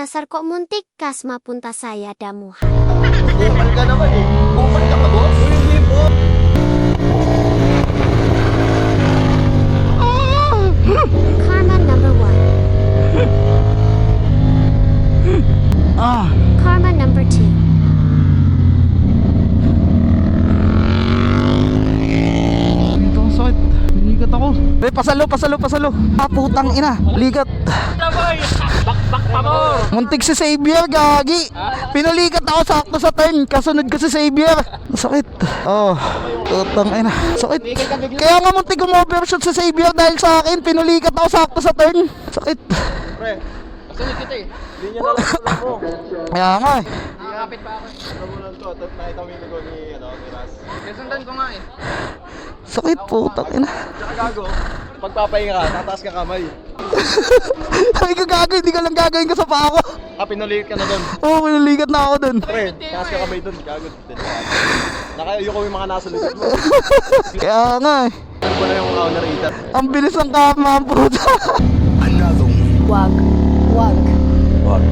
Dasar kok muntik kas mapunta saya damuhan. Bukal ka naman eh. Bukal ka ba, boss? Hindi po. Karma number 1. Karma number 2. Ito ang sakit. Ligat ako. Pasalo. Putang ina. Ligat. Bakbak pa mo. Muntik si Xavier, gagi. Pinalikat ako sakto sa turn. Kasunod ko si Xavier. Sakit. Putang ina. Sakit. Kaya nga muntik overshot si Xavier dahil sa akin. Pinalikat ako sakto sa turn. Sakit. Pre, kasunod kita eh. Hindi niya nalang mo. Kaya nga eh. Nakakapit pa ako. Namunan ko. Nakita mo yung ligo ni Ras. Kasundan ko nga eh. Sakit, putang ina. Tsaka gago. Pagpapahinga ka, tataas ka kamay. Ay ka gagawin, hindi ka lang gagawin ka sa paa ko. Pinulikat ka na doon. Oo, pinalikat na ako dun. Pre, taas ka kamay doon. Gago. Nakayuko yung mga nasa likod mo. Kaya nga eh. Ano ba na yung counter itat? Ang bilis ng kama, puta. Wag. What?